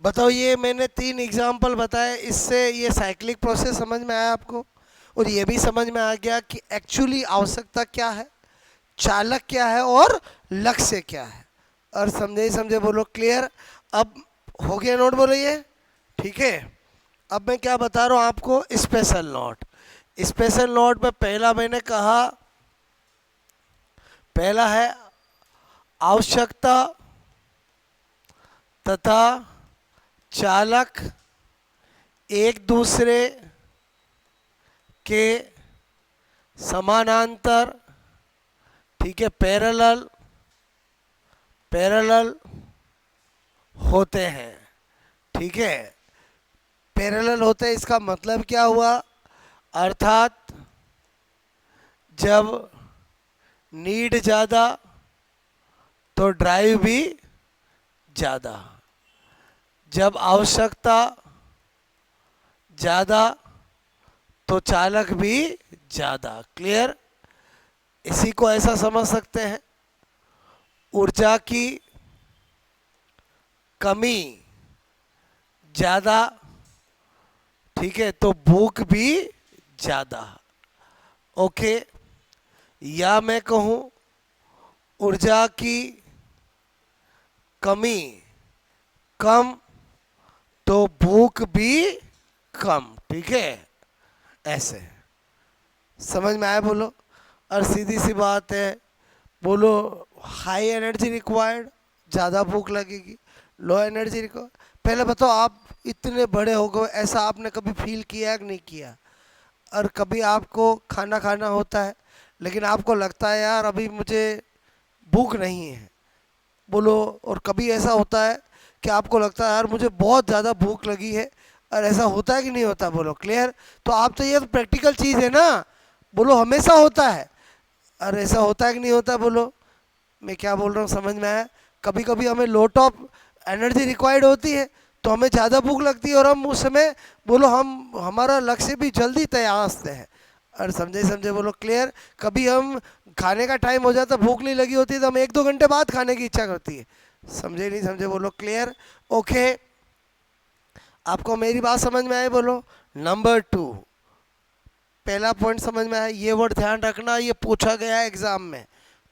बताओ ये मैंने 3 एग्जाम्पल बताए, इससे ये साइक्लिक प्रोसेस समझ में आया आपको? और ये भी समझ में आ गया कि एक्चुअली आवश्यकता क्या है, चालक क्या है और लक्ष्य क्या है। और समझे समझे? बोलो क्लियर? अब हो गया नोट बोलो ये, ठीक है। अब मैं क्या बता रहा हूँ आपको, स्पेशल नोट। स्पेशल नोट में पहला मैंने कहा, पहला है आवश्यकता तथा चालक एक दूसरे के समानांतर, ठीक है, पैरेलल पैरेलल होते हैं, ठीक है। पैरेलल होते हैं इसका मतलब क्या हुआ, अर्थात जब नीड ज़्यादा तो ड्राइव भी ज़्यादा, जब आवश्यकता ज़्यादा तो चालक भी ज़्यादा। क्लियर। इसी को ऐसा समझ सकते हैं, ऊर्जा की कमी ज़्यादा, ठीक है, तो भूख भी ज़्यादा। ओके। या मैं कहूँ ऊर्जा की कमी कम तो भूख भी कम, ठीक है, ऐसे समझ में आया बोलो। और सीधी सी बात है, बोलो हाई एनर्जी रिक्वायर्ड, ज़्यादा भूख लगेगी, लो एनर्जी रिक्वायर्ड। पहले बताओ, आप इतने बड़े हो गए, ऐसा आपने कभी फील किया है कि नहीं किया। और कभी आपको खाना खाना होता है लेकिन आपको लगता है यार अभी मुझे भूख नहीं है, बोलो। और कभी ऐसा होता है कि आपको लगता है यार मुझे बहुत ज़्यादा भूख लगी है, और ऐसा होता है कि नहीं होता, बोलो। क्लियर। तो आप तो ये तो प्रैक्टिकल चीज़ है ना, बोलो हमेशा होता है। और ऐसा होता है कि नहीं होता, बोलो। मैं क्या बोल रहा हूँ समझ में आया। कभी कभी हमें लॉट ऑफ एनर्जी रिक्वायर्ड होती है तो हमें ज़्यादा भूख लगती है, और हम उस समय बोलो हम हमारा लक्ष्य भी जल्दी तैयार हैं। और समझे समझे बोलो। क्लियर। कभी हम खाने का टाइम हो जाता, भूख नहीं लगी होती तो हम 1-2 घंटे बाद खाने की इच्छा करती है। समझे नहीं समझे बोलो। क्लियर। ओके। आपको मेरी बात समझ में आई, बोलो। नंबर 2, पहला पॉइंट समझ में आया, ये वर्ड ध्यान रखना, ये पूछा गया है एग्जाम में।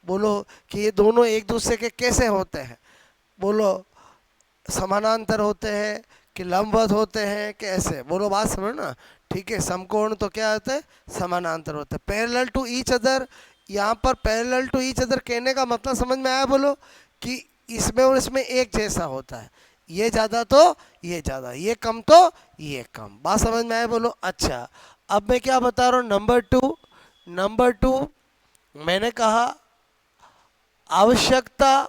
बोलो कि ये दोनों एक दूसरे के कैसे होते हैं, बोलो समानांतर होते हैं कि लंबवत होते हैं, कैसे, बोलो बात समझ ना। ठीक है, समकोण तो क्या होते हैं, समानांतर होते हैं। पैरेलल टू ईच अदर, यहाँ पर पैरेलल टू ईच अदर कहने का मतलब समझ में आया, बोलो कि इसमें और इसमें एक जैसा होता है, ये ज़्यादा तो ये ज़्यादा, ये कम तो ये कम। बात समझ में आया, बोलो। अच्छा, अब मैं क्या बता रहा हूँ, नंबर 2 मैंने कहा आवश्यकता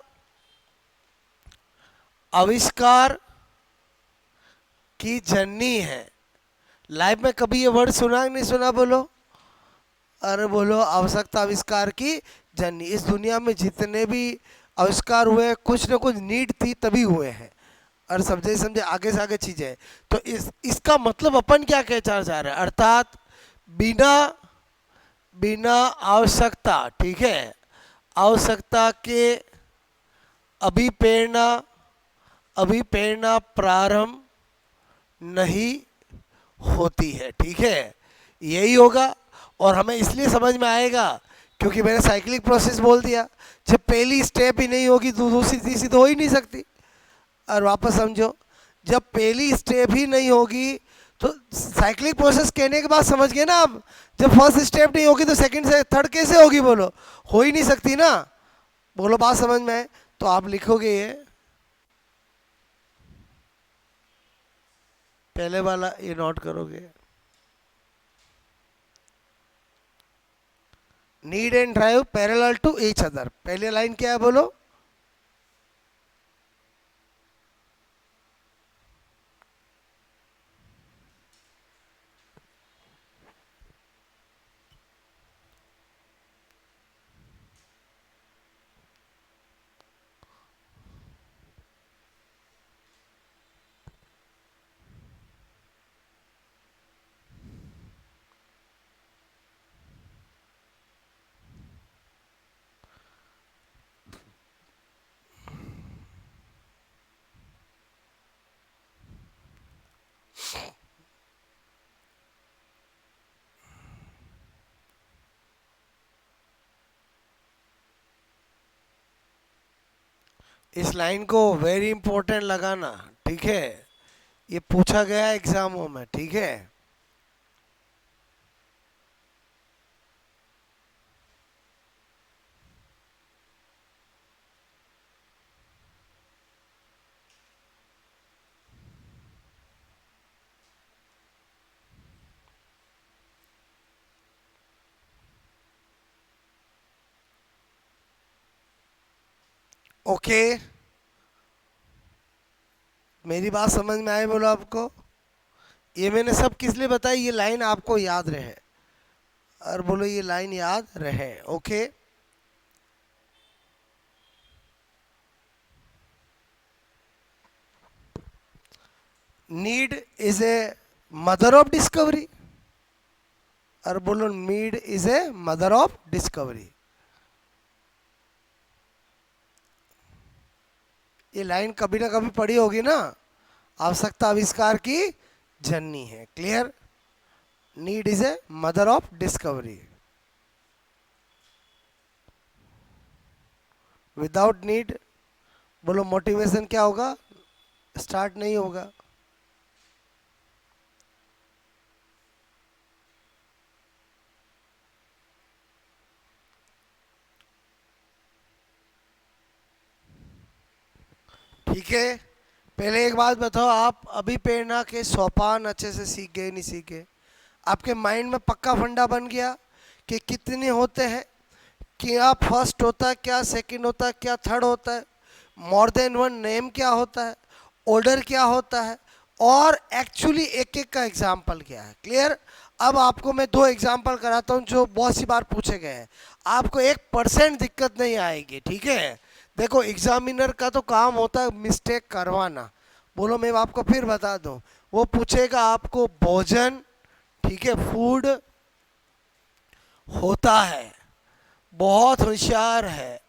आविष्कार की जननी है। लाइफ में कभी ये वर्ड सुना कि नहीं सुना, बोलो। अरे बोलो, आवश्यकता आविष्कार की जननी। इस दुनिया में जितने भी आविष्कार हुए कुछ न कुछ नीड थी तभी हुए हैं, और समझे समझे आगे से आगे चीजें। तो इसका मतलब अपन क्या कहना चाह रहे हैं, अर्थात बिना बिना आवश्यकता, ठीक है, आवश्यकता के अभिप्रेरणा अभिप्रेरणा प्रारंभ नहीं होती है, ठीक है, यही होगा। और हमें इसलिए समझ में आएगा क्योंकि मैंने साइक्लिक प्रोसेस बोल दिया। जब पहली स्टेप ही नहीं होगी तो दूसरी तीसरी तो हो ही नहीं सकती। और वापस समझो, जब पहली स्टेप ही नहीं होगी तो साइक्लिक प्रोसेस कहने के बाद समझ गए ना आप, जब फर्स्ट स्टेप नहीं होगी तो सेकंड से थर्ड कैसे होगी, बोलो, हो ही नहीं सकती ना। बोलो बात समझ में आए तो आप लिखोगे ये पहले वाला, ये नोट करोगे, need and drive parallel to each other. पहले लाइन क्या है, बोलो। इस लाइन को वेरी इंपॉर्टेंट लगाना, ठीक है, ये पूछा गया है एग्जामों में, ठीक है। ओके, मेरी बात समझ में आई बोलो आपको? ये मैंने सब किस लिए बताई, ये लाइन आपको याद रहे, और बोलो ये लाइन याद रहे। Okay, need is a mother of discovery, और बोलो need is a mother of discovery. ये लाइन कभी ना कभी पढ़ी होगी ना, आवश्यकता आविष्कार की जननी है। Clear? Need is a mother of discovery. Without need बोलो मोटिवेशन क्या होगा, स्टार्ट नहीं होगा। ठीक है, पहले एक बात बताओ, आप अभी प्रेरणा के सोपान अच्छे से सीख गए नहीं सीखे? आपके माइंड में पक्का फंडा बन गया कि कितने होते हैं, क्या फर्स्ट होता है, क्या सेकंड होता है, क्या थर्ड होता है, मोर देन वन नेम क्या होता है, ऑर्डर क्या होता है, और एक्चुअली एक एक का एग्जाम्पल क्या है। क्लियर? अब आपको मैं दो एग्जाम्पल कराता हूँ जो बहुत सी बार पूछे गए हैं, आपको 1% दिक्कत नहीं आएगी। ठीक है, देखो एग्जामिनर का तो काम होता है मिस्टेक करवाना। बोलो मैं आपको फिर बता दूं, वो पूछेगा आपको भोजन, ठीक है, फूड होता है, बहुत होशियार है,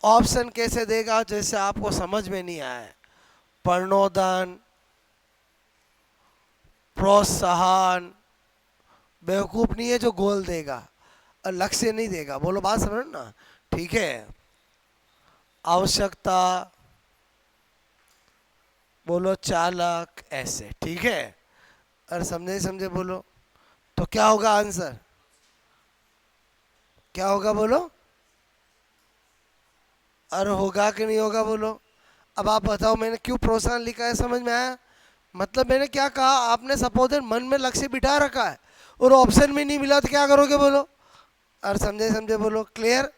ऑप्शन कैसे देगा जैसे आपको समझ में नहीं आए, प्रणोदन, प्रोत्साहन, बेवकूफ नहीं है जो गोल देगा और लक्ष्य नहीं देगा। बोलो बात समझ ना? ठीक है, आवश्यकता, बोलो चालक, ऐसे। ठीक है, और समझे समझे बोलो, तो क्या होगा आंसर, क्या होगा बोलो? और होगा कि नहीं होगा बोलो? अब आप बताओ मैंने क्यों प्रोत्साहन लिखा है, समझ में आया? मतलब मैंने क्या कहा, आपने सपोज मन में लक्ष्य बिठा रखा है और ऑप्शन में नहीं मिला तो क्या करोगे बोलो? और समझे समझे बोलो? क्लियर?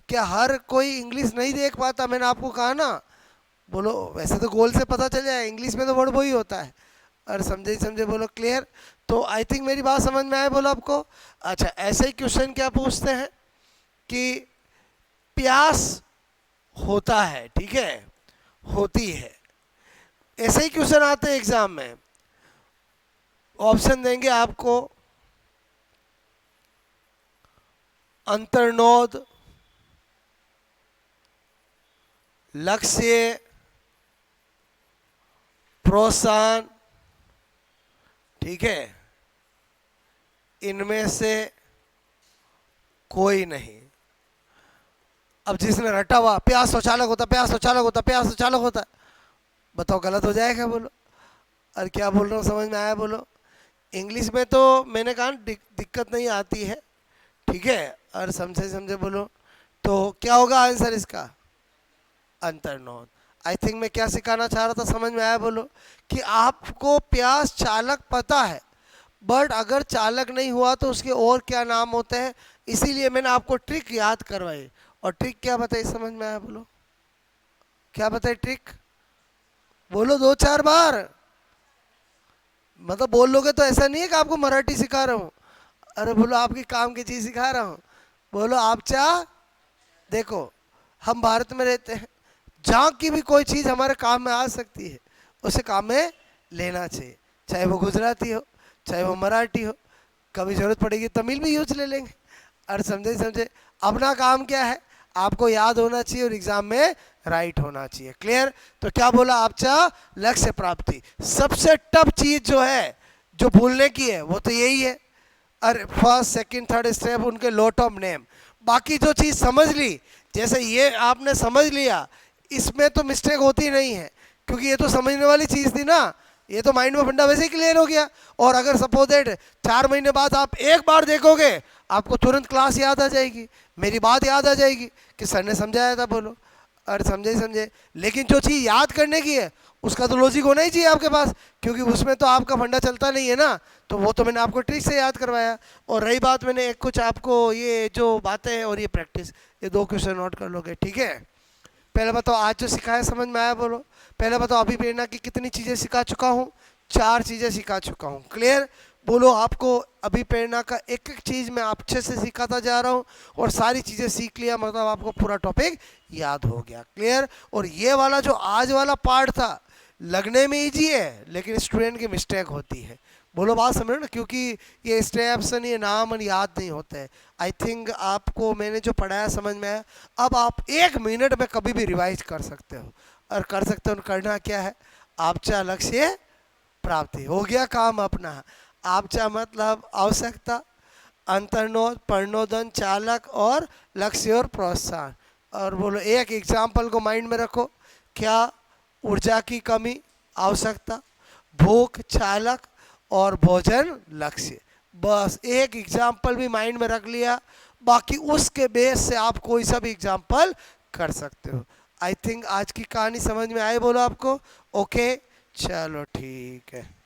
क्या हर कोई इंग्लिश नहीं देख पाता, मैंने आपको कहा ना। बोलो वैसे तो गोल से पता चल जाए, इंग्लिश में तो वर्ड वही होता है। और समझे समझे बोलो? क्लियर? तो आई थिंक मेरी बात समझ में आए बोलो आपको? अच्छा, ऐसे ही क्वेश्चन क्या पूछते हैं कि प्यास होता है, ठीक है, होती है, ऐसे ही क्वेश्चन आते हैं एग्जाम में। ऑप्शन देंगे आपको, अंतर्नोद, लक्ष्य, प्रोत्साहन, ठीक है, इनमें से कोई नहीं। अब जिसने रटा हुआ प्यास शौचालय होता, प्यास शौचालय होता, प्यास शौचालय होता, बताओ गलत हो जाएगा बोलो? और क्या बोल रहा हूँ समझ में आया बोलो? इंग्लिश में तो मैंने कहा दिक्कत नहीं आती है, ठीक है, और समझे समझे बोलो? तो क्या होगा आंसर इसका? अंतर्नोद। आई थिंक मैं क्या सिखाना चाह रहा था समझ में आया बोलो? कि आपको प्यास चालक पता है, बट अगर चालक नहीं हुआ तो उसके और क्या नाम होते हैं, इसीलिए मैंने आपको ट्रिक याद करवाई। और ट्रिक क्या बताई समझ में आया बोलो? क्या बताई ट्रिक? बोलो दो चार बार, मतलब बोल लोगे तो ऐसा नहीं है कि आपको मराठी सिखा रहा हूँ, अरे बोलो आपकी काम की चीज़ सिखा रहा हूँ। बोलो आप चाह, देखो हम भारत में रहते हैं, जहाँ की भी कोई चीज़ हमारे काम में आ सकती है उसे काम में लेना चाहिए, चाहे वो गुजराती हो, चाहे वो मराठी हो, कभी ज़रूरत पड़ेगी तमिल भी यूज ले लेंगे। और समझे समझे? अपना काम क्या है, आपको याद होना चाहिए और एग्जाम में राइट होना चाहिए। क्लियर? तो क्या बोला आप चाह, लक्ष्य प्राप्ति। सबसे टफ चीज़ जो है जो भूलने की है वो तो यही है, और फर्स्ट सेकंड थर्ड स्टेप उनके लोट ऑफ नेम। बाकी जो चीज़ समझ ली, जैसे ये आपने समझ लिया, इसमें तो मिस्टेक होती नहीं है, क्योंकि ये तो समझने वाली चीज़ थी ना, ये तो माइंड में फंडा वैसे ही क्लियर हो गया। और अगर सपोज दैट 4 महीने बाद आप एक बार देखोगे, आपको तुरंत क्लास याद आ जाएगी, मेरी बात याद आ जाएगी कि सर ने समझाया था, बोलो अरे समझे ही समझे। लेकिन जो चीज़ याद करने की है उसका तो लॉजिक होना ही चाहिए आपके पास, क्योंकि उसमें तो आपका फंडा चलता नहीं है ना, तो वो तो मैंने आपको ट्रिक से याद करवाया। और रही बात, मैंने एक कुछ आपको ये जो बातें हैं और ये प्रैक्टिस, ये 2 क्वेश्चन नोट कर लोगे, ठीक है। पहले बताओ आज जो सिखाया समझ में आया, बोलो। पहले बताओ अभिप्रेरणा की कितनी चीज़ें सिखा चुका हूँ? 4 चीज़ें सिखा चुका हूँ, क्लियर। बोलो आपको अभिप्रेरणा का एक एक चीज़ मैं अच्छे से सिखाता जा रहा हूँ, और सारी चीज़ें सीख लिया मतलब आपको पूरा टॉपिक याद हो गया, क्लियर। और ये वाला जो आज वाला पार्ट था, लगने में ईजी है लेकिन स्टूडेंट की मिस्टेक होती है। बोलो बात समझ रहे हो ना, क्योंकि ये स्टेप्स ये नाम याद नहीं होते हैं। आई थिंक आपको मैंने जो पढ़ाया समझ में आया। अब आप 1 मिनट में कभी भी रिवाइज कर सकते हो, और कर सकते हो। करना क्या है, आपचा लक्ष्य प्राप्ति, हो गया काम अपना। आपचा मतलब आवश्यकता, अंतर्नोद, प्रणोदन, चालक और लक्ष्य और प्रोत्साहन। और बोलो एक एग्जाम्पल को माइंड में रखो, क्या? ऊर्जा की कमी आवश्यकता, भूख चालक, और भोजन लक्ष्य। बस एक एग्जाम्पल भी माइंड में रख लिया, बाकी उसके बेस से आप कोई सा भी एग्जाम्पल कर सकते हो। आई थिंक आज की कहानी समझ में आई, बोलो आपको। ओके चलो ठीक है।